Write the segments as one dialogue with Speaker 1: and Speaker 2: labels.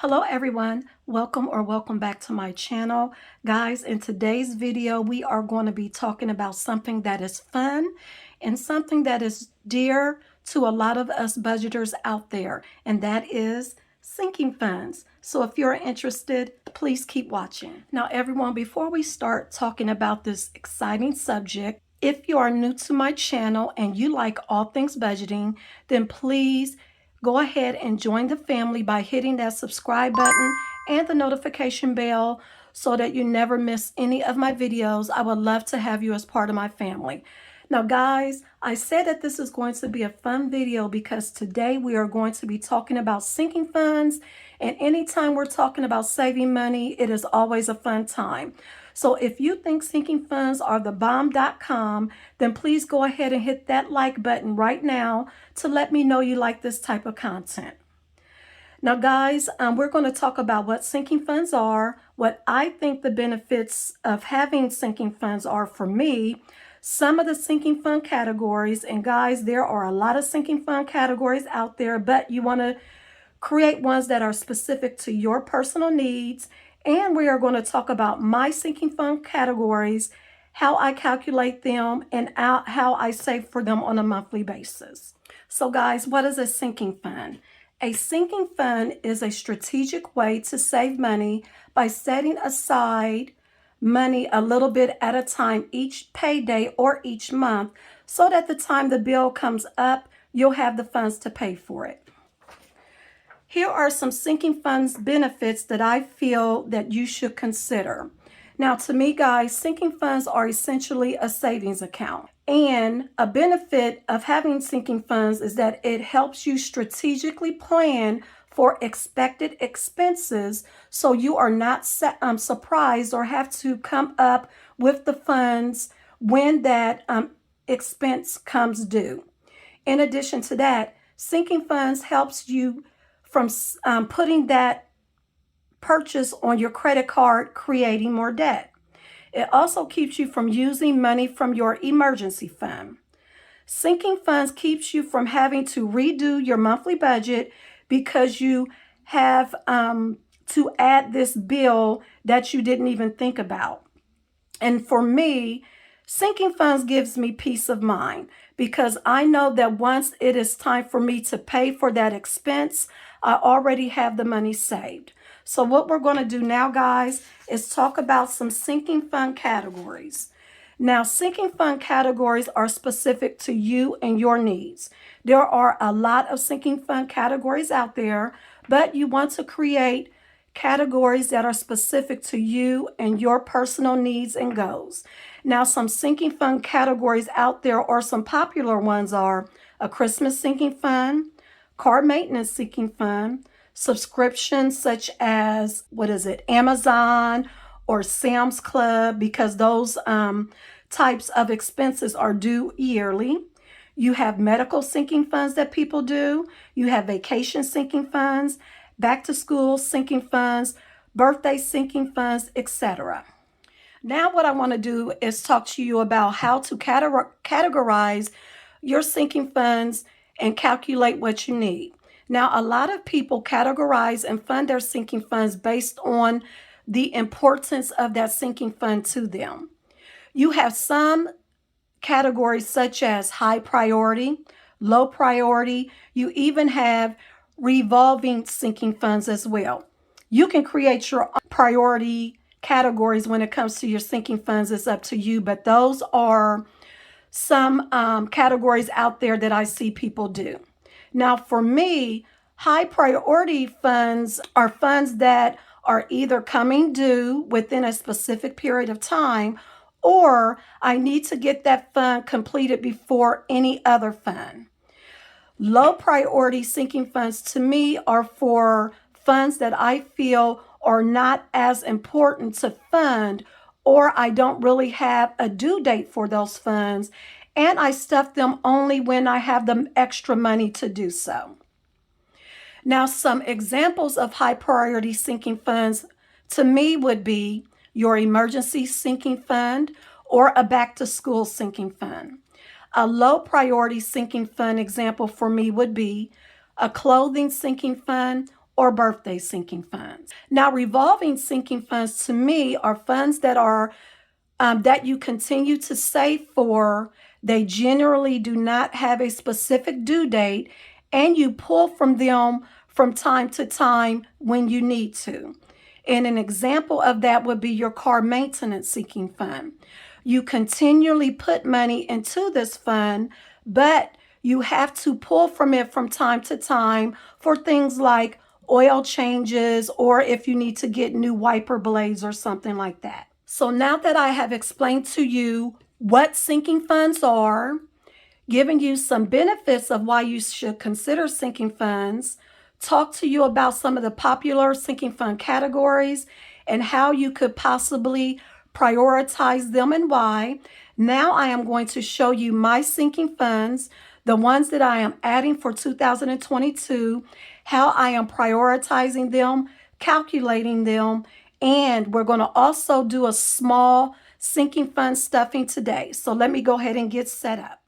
Speaker 1: Hello everyone, welcome back to my channel. Guys, in today's video we are going to be talking about something that is fun and something that is dear to a lot of us budgeters out there, and that is sinking funds. So if you're interested, please keep watching. Now everyone, before we start talking about this exciting subject, if you are new to my channel and you like all things budgeting, then please go ahead and join the family by hitting that subscribe button and the notification bell so that you never miss any of my videos. I would love to have you as part of my family. Now guys, I said that this is going to be a fun video because today we are going to be talking about sinking funds, and anytime we're talking about saving money, it is always a fun time. So if you think sinking funds are the bomb.com, then please go ahead and hit that like button right now to let me know you like this type of content. Now guys, we're going to talk about what sinking funds are, what I think the benefits of having sinking funds are for me, some of the sinking fund categories, and guys, there are a lot of sinking fund categories out there, but you want to create ones that are specific to your personal needs. And we are going to talk about my sinking fund categories, how I calculate them, and how I save for them on a monthly basis. So guys, what is a sinking fund? A sinking fund is a strategic way to save money by setting aside money a little bit at a time each payday or each month, so that the time the bill comes up, you'll have the funds to pay for it. Here are some sinking funds benefits that I feel that you should consider. Now, to me, guys, sinking funds are essentially a savings account. And a benefit of having sinking funds is that it helps you strategically plan for expected expenses, so you are not surprised or have to come up with the funds when that expense comes due. In addition to that, sinking funds helps you from putting that purchase on your credit card, creating more debt. It also keeps you from using money from your emergency fund. Sinking funds keeps you from having to redo your monthly budget because you have to add this bill that you didn't even think about. And for me, sinking funds gives me peace of mind because I know that once it is time for me to pay for that expense, I already have the money saved. So what we're going to do now, guys, is talk about some sinking fund categories. Now, sinking fund categories are specific to you and your needs. There are a lot of sinking fund categories out there, but you want to create categories that are specific to you and your personal needs and goals. Now, some sinking fund categories out there, or some popular ones, are a Christmas sinking fund, car maintenance sinking fund, subscriptions such as, Amazon or Sam's Club, because those types of expenses are due yearly. You have medical sinking funds that people do. You have vacation sinking funds, back to school sinking funds, birthday sinking funds, etc. Now what I want to do is talk to you about how to categorize your sinking funds and calculate what you need. Now, a lot of people categorize and fund their sinking funds based on the importance of that sinking fund to them. You have some categories such as high priority, low priority. You even have revolving sinking funds as well. You can create your priority categories when it comes to your sinking funds. It's up to you, but those are some categories out there that I see people do. Now, for me, high priority funds are funds that are either coming due within a specific period of time, or I need to get that fund completed before any other fund. Low priority sinking funds to me are for funds that I feel are not as important to fund, or I don't really have a due date for those funds, and I stuff them only when I have the extra money to do so. Now, some examples of high priority sinking funds to me would be your emergency sinking fund or a back to school sinking fund. A low priority sinking fund example for me would be a clothing sinking fund or birthday sinking funds. Now, revolving sinking funds to me are funds that are that you continue to save for. They generally do not have a specific due date, and you pull from them from time to time when you need to. And an example of that would be your car maintenance sinking fund. You continually put money into this fund, but you have to pull from it from time to time for things like oil changes or if you need to get new wiper blades or something like that. So now that I have explained to you what sinking funds are, giving you some benefits of why you should consider sinking funds, talk to you about some of the popular sinking fund categories and how you could possibly prioritize them and why. Now I am going to show you my sinking funds, the ones that I am adding for 2022, how I am prioritizing them, calculating them, and we're going to also do a small sinking fund stuffing today. So let me go ahead and get set up.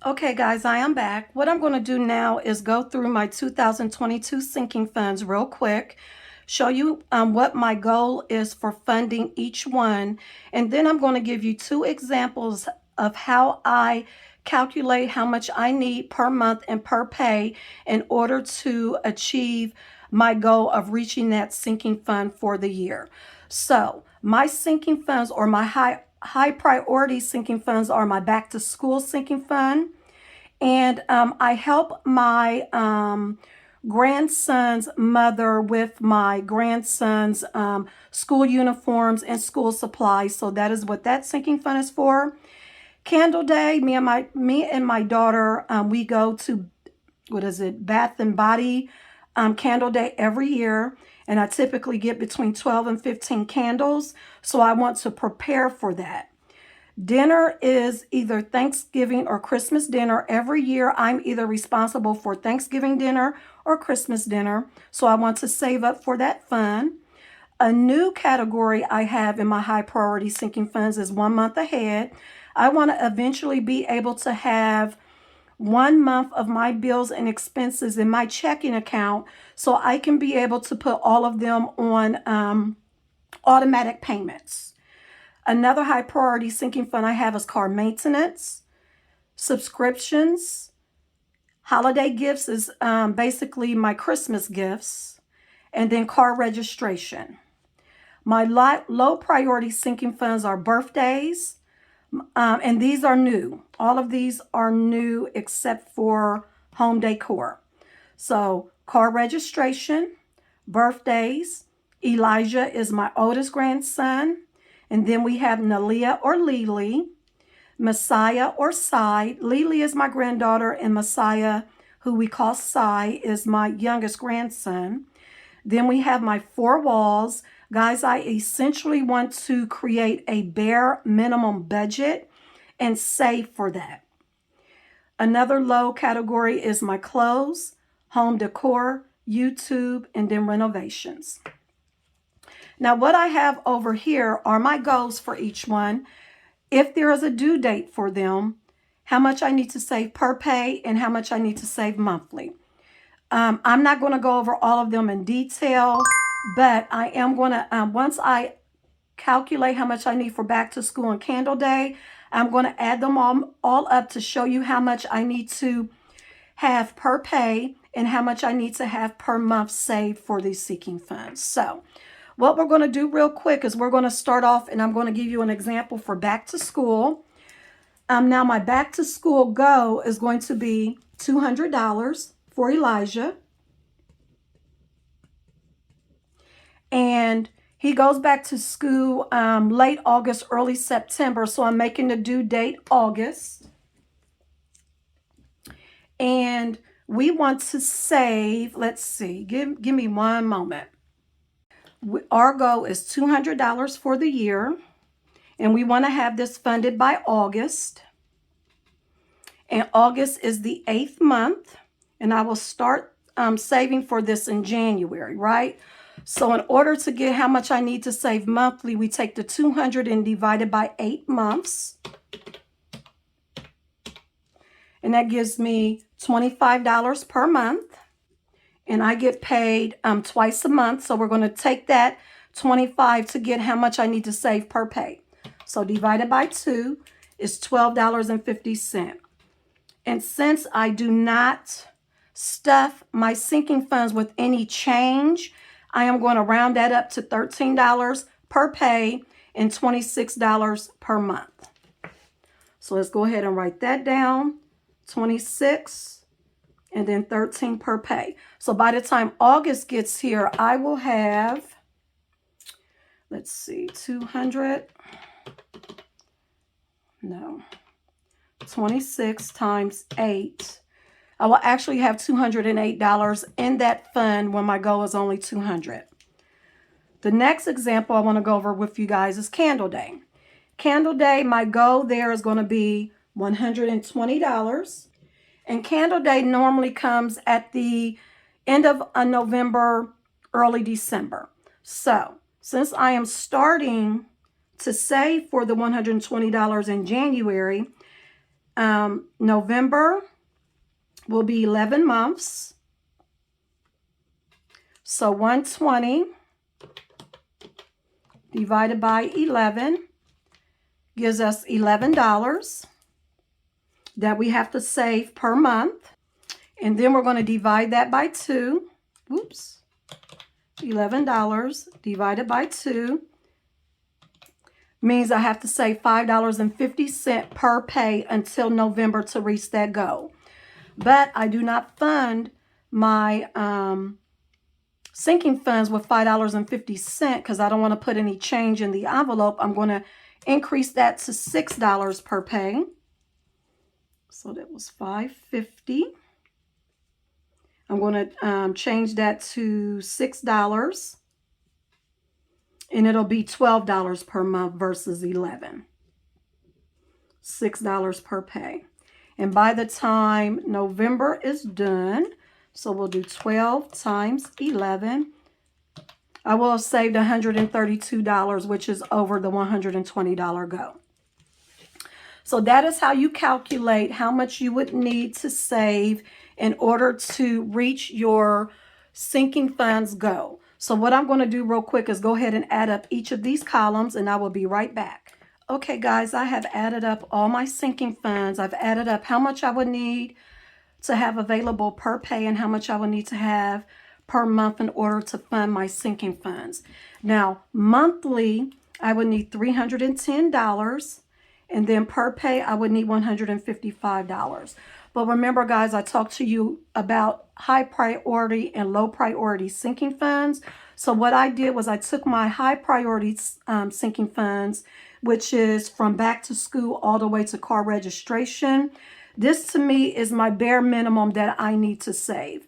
Speaker 1: Okay, guys, I am back. What I'm going to do now is go through my 2022 sinking funds real quick, show you what my goal is for funding each one, and then I'm going to give you two examples of how I calculate how much I need per month and per pay in order to achieve my goal of reaching that sinking fund for the year. So my sinking funds, or my high priority sinking funds, are my back to school sinking fund. And I help my grandson's mother with my grandson's school uniforms and school supplies. So that is what that sinking fund is for. Candle Day, me and my daughter, we go to, Bath and Body Candle Day every year. And I typically get between 12 and 15 candles. So I want to prepare for that. Dinner is either Thanksgiving or Christmas dinner. Every year, I'm either responsible for Thanksgiving dinner or Christmas dinner. So I want to save up for that fund. A new category I have in my high priority sinking funds is 1 month ahead. I want to eventually be able to have 1 month of my bills and expenses in my checking account so I can be able to put all of them on automatic payments. Another high priority sinking fund I have is car maintenance, subscriptions. Holiday gifts is basically my Christmas gifts, and then car registration. My low priority sinking funds are birthdays, and these are new. All of these are new except for home decor. So car registration, birthdays. Elijah is my oldest grandson. And then we have Nalia or Lily, Messiah or Sai. Lily is my granddaughter, and Messiah, who we call Sai, is my youngest grandson. Then we have my 4 walls. Guys, I essentially want to create a bare minimum budget and save for that. Another low category is my clothes, home decor, YouTube, and then renovations. Now, what I have over here are my goals for each one. If there is a due date for them, how much I need to save per pay and how much I need to save monthly. I'm not going to go over all of them in detail, but I am going to, once I calculate how much I need for back to school and Candle Day, I'm going to add them all up to show you how much I need to have per pay and how much I need to have per month saved for these sinking funds. So what we're going to do real quick is we're going to start off, and I'm going to give you an example for back to school. Now my back to school go is going to be $200 for Elijah. And he goes back to school late August, early September. So I'm making the due date August. And we want to save, let's see, give me one moment. Our goal is $200 for the year, and we want to have this funded by August. And August is the 8th month, and I will start saving for this in January, right? So in order to get how much I need to save monthly, we take the 200 and divide it by 8 months. And that gives me $25 per month. and I get paid twice a month. So we're going to take that 25 to get how much I need to save per pay. So divided by 2 is $12.50. And since I do not stuff my sinking funds with any change, I am going to round that up to $13 per pay and $26 per month. So let's go ahead and write that down. 26 and then 13 per pay. So by the time August gets here, I will have, let's see, 26 times 8. I will actually have $208 in that fund when my goal is only $200. The next example I want to go over with you guys is Candle Day. Candle Day, my goal there is going to be $120. And Candle Day normally comes at the end of November, early December. So since I am starting to save for the $120 in January, November will be 11 months. So 120 divided by 11 gives us $11 that we have to save per month. And then we're going to divide that by 2. Whoops. $11 divided by 2 means I have to save $5.50 per pay until November to reach that goal. But I do not fund my sinking funds with $5.50 because I don't want to put any change in the envelope. I'm going to increase that to $6 per pay. So that was $5.50. I'm going to change that to $6. And it'll be $12 per month versus $11. $6 per pay. And by the time November is done, so we'll do 12 times 11, I will have saved $132, which is over the $120 goal. So that is how you calculate how much you would need to save in order to reach your sinking funds goal. So what I'm going to do real quick is go ahead and add up each of these columns, and I will be right back. Okay, guys, I have added up all my sinking funds. I've added up how much I would need to have available per pay and how much I would need to have per month in order to fund my sinking funds. Now, monthly, I would need $310, and then per pay, I would need $155. But remember, guys, I talked to you about high priority and low priority sinking funds. So what I did was I took my high priority sinking funds, which is from back to school all the way to car registration. This to me is my bare minimum that I need to save.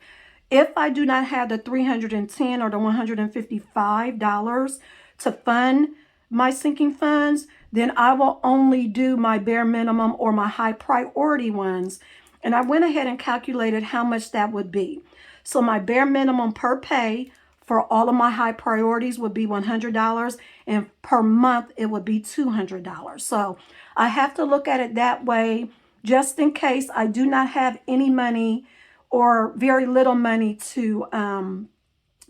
Speaker 1: If I do not have the $310 or the $155 to fund my sinking funds, then I will only do my bare minimum or my high priority ones. And I went ahead and calculated how much that would be. So my bare minimum per pay for all of my high priorities would be $100, and per month it would be $200. So I have to look at it that way, just in case I do not have any money or very little money to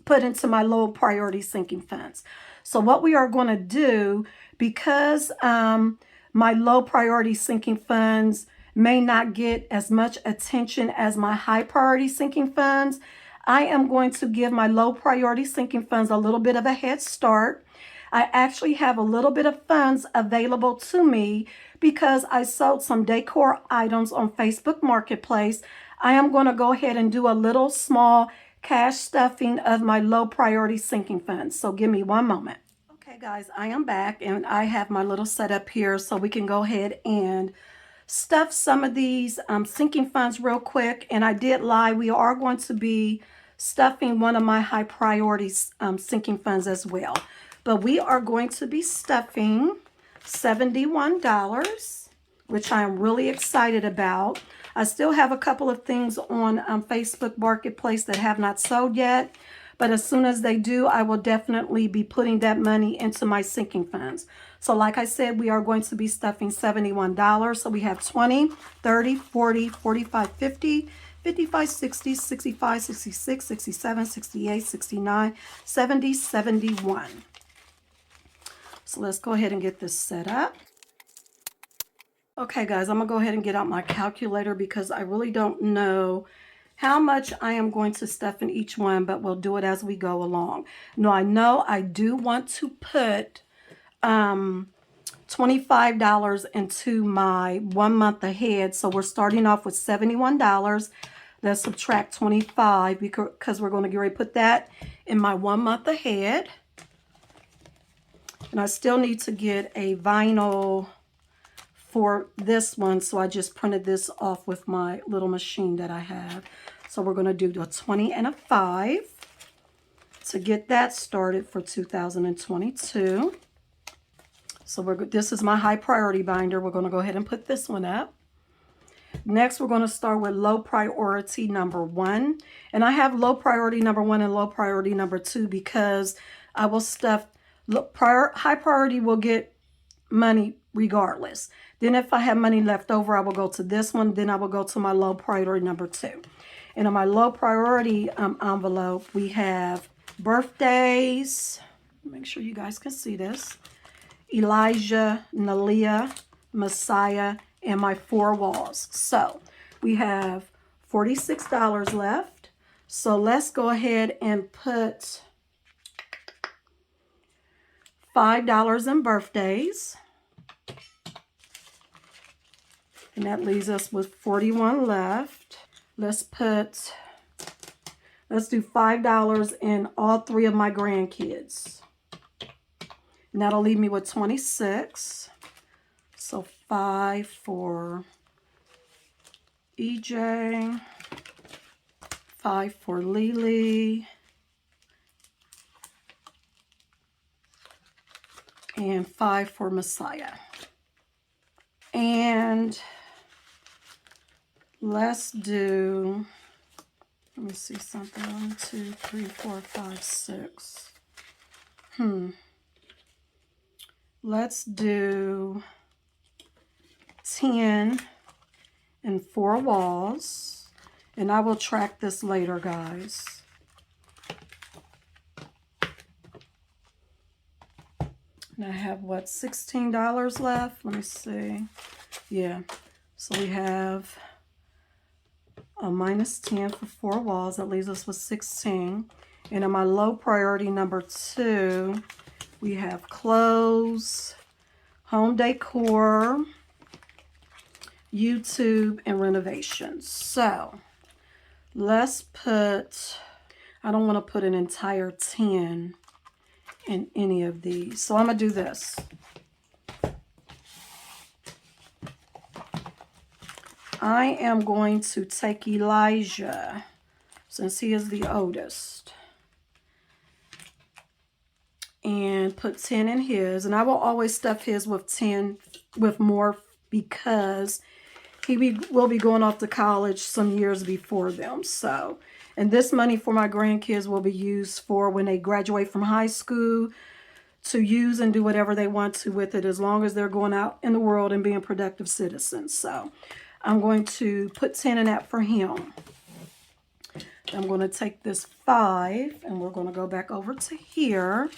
Speaker 1: put into my low priority sinking funds. So what we are going to do, because my low priority sinking funds may not get as much attention as my high priority sinking funds, I am going to give my low priority sinking funds a little bit of a head start. I actually have a little bit of funds available to me because I sold some decor items on Facebook Marketplace. I am going to go ahead and do a little small cash stuffing of my low priority sinking funds. So give me one moment. Okay, guys, I am back and I have my little setup here so we can go ahead and stuff some of these sinking funds real quick. And I did lie. We are going to be stuffing one of my high priority sinking funds as well. But we are going to be stuffing $71, which I am really excited about. I still have a couple of things on Facebook Marketplace that have not sold yet. But as soon as they do, I will definitely be putting that money into my sinking funds. So like I said, we are going to be stuffing $71. So we have 20, 30, 40, 45, 50, 55, 60, 65, 66, 67, 68, 69, 70, 71. So let's go ahead and get this set up. Okay, guys, I'm going to go ahead and get out my calculator because I really don't know how much I am going to stuff in each one, but we'll do it as we go along. Now, I know I do want to put $25 into my 1 month ahead. So we're starting off with $71. Let's subtract 25 because we're going to get ready to put that in my 1 month ahead. And I still need to get a vinyl for this one, so I just printed this off with my little machine that I have. So we're going to do a 20 and a 5 to get that started for 2022. So this is my high priority binder. We're going to go ahead and put this one up. Next, we're going to start with low priority number 1. And I have low priority number 1 and low priority number 2 because I will stuff, high priority will get money regardless. Then if I have money left over, I will go to this one. Then I will go to my low priority number 2. And on my low priority envelope, we have birthdays. Make sure you guys can see this. Elijah, Nalia, Messiah, and my 4 walls. So we have $46 left. So let's go ahead and put $5 in birthdays. And that leaves us with 41 left. Let's do $5 in all 3 of my grandkids. And that'll leave me with 26. So 5 for EJ, 5 for Lily, and 5 for Messiah. And let's do, let me see something. 1, 2, 3, 4, 5, 6. Let's do 10 and 4 walls. And I will track this later, guys. And I have, what, $16 left? Let me see. Yeah. So we have a minus 10 for 4 walls. That leaves us with 16. And in my low priority number 2, we have clothes, home decor, YouTube, and renovations. So let's put, I don't want to put an entire 10 in any of these. So I'm going to do this. I am going to take Elijah, since he is the oldest, and put 10 in his. And I will always stuff his with 10 with more because he will be going off to college some years before them. So, and this money for my grandkids will be used for when they graduate from high school to use and do whatever they want to with it, as long as they're going out in the world and being productive citizens. So I'm going to put 10 in that for him. I'm going to take this 5 and we're going to go back over to here.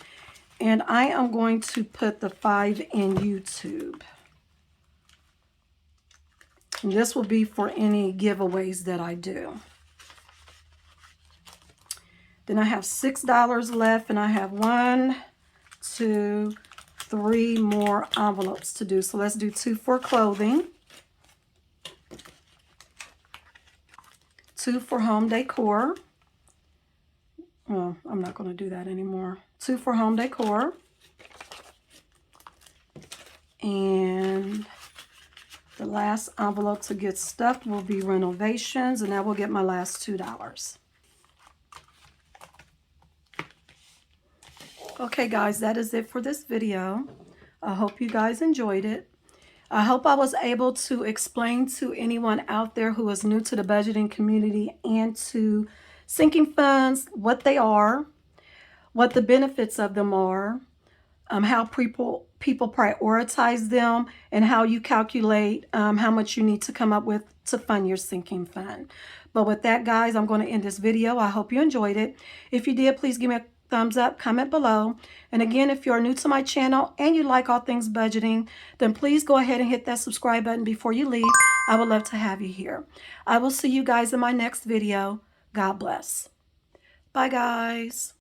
Speaker 1: And I am going to put the 5 in YouTube. And this will be for any giveaways that I do. Then I have $6 left, and I have 1, 2, 3 more envelopes to do. So let's do 2 for clothing, 2 for home decor. Well, I'm not going to do that anymore. 2 for home decor. And the last envelope to get stuffed will be renovations, and that will get my last $2. Okay, guys, that is it for this video. I hope you guys enjoyed it. I hope I was able to explain to anyone out there who is new to the budgeting community and to sinking funds what they are, what the benefits of them are, how people prioritize them, and how you calculate how much you need to come up with to fund your sinking fund. But with that, guys, I'm going to end this video. I hope you enjoyed it. If you did, please give me a thumbs up, comment below. And again, if you're new to my channel and you like all things budgeting, then please go ahead and hit that subscribe button before you leave. I would love to have you here. I will see you guys in my next video. God bless. Bye, guys.